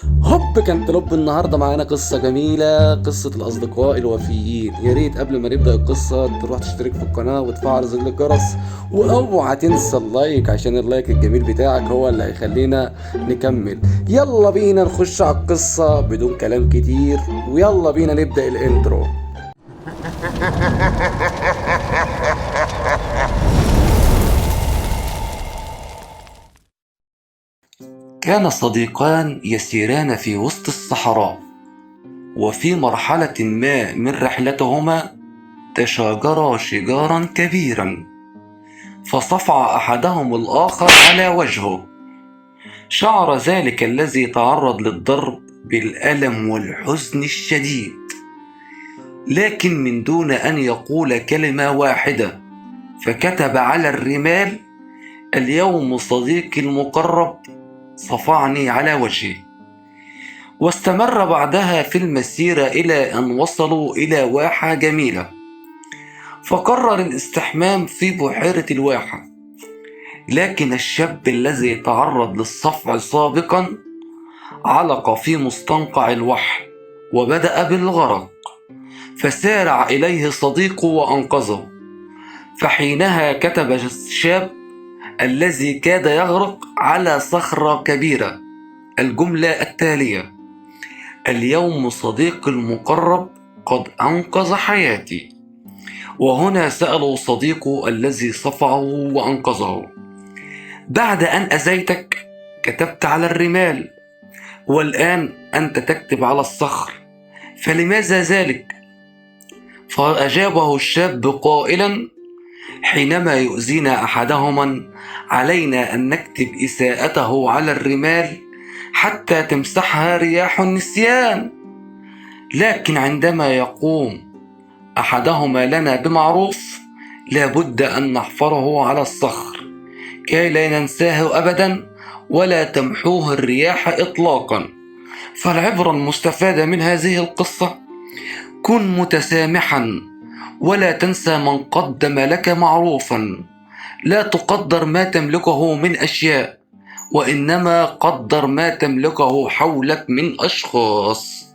هوب كانتالوب، النهارده معانا قصة جميلة، قصة الأصدقاء الوفيين. يا ريت قبل ما نبدأ القصة تروح تشترك في القناة وتفعل زر الجرس، وأوعى تنسى اللايك عشان اللايك الجميل بتاعك هو اللي هيخلينا نكمل. يلا بينا نخش على القصة بدون كلام كتير، ويلا بينا نبدأ الانترو. كان صديقان يسيران في وسط الصحراء، وفي مرحلة ما من رحلتهما تشاجرا شجارا كبيرا، فصفع أحدهم الآخر على وجهه. شعر ذلك الذي تعرض للضرب بالألم والحزن الشديد، لكن من دون أن يقول كلمة واحدة فكتب على الرمال: اليوم صديقي المقرب صفعني على وجهي. واستمر بعدها في المسيرة إلى أن وصلوا إلى واحة جميلة، فقرر الاستحمام في بحيرة الواحة. لكن الشاب الذي تعرض للصفع سابقا علق في مستنقع الوحل وبدأ بالغرق، فسارع إليه صديقه وأنقذه. فحينها كتب الشاب الذي كاد يغرق على صخرة كبيرة الجملة التالية: اليوم صديقي المقرب قد أنقذ حياتي. وهنا سألوا صديقه الذي صفعه وأنقذه: بعد أن أذيتك كتبت على الرمال، والآن أنت تكتب على الصخر، فلماذا ذلك؟ فأجابه الشاب قائلا: حينما يؤذينا أحدهما علينا أن نكتب إساءته على الرمال حتى تمسحها رياح النسيان، لكن عندما يقوم أحدهما لنا بمعروف لابد أن نحفره على الصخر كي لا ننساه أبدا ولا تمحوه الرياح إطلاقا. فالعبرة المستفادة من هذه القصة: كن متسامحا ولا تنسى من قدم لك معروفا. لا تقدر ما تملكه من أشياء، وإنما قدر ما تملكه حولك من أشخاص.